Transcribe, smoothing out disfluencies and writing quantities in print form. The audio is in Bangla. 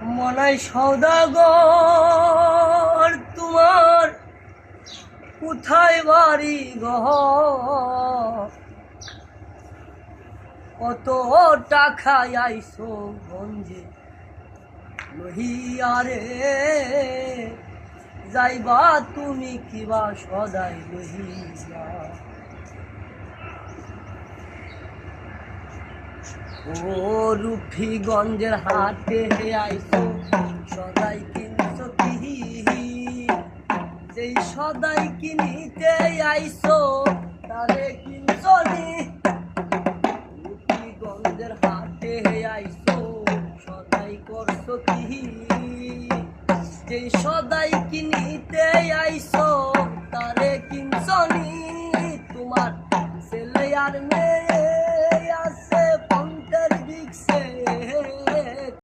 মনাই সওদাগর তোমার কোথায় বাড়ি ঘর? কত টাকায় আইছো গঞ্জে লহিয়ারে, যাইবা তুমি কিবা সদাই লহিয়া? ও রুফিগঞ্জের হাটে আইছো সদাই কিনছো কি? যেই সদাই কিনিতে আইছো তারে কিনছো নি? রুফিগঞ্জের হাটে আইছো সদাই করছো কি? যেই সদাই কিনিতে আইছো তারে কিনছো নি? তোমার ছেলে আর মেয়ে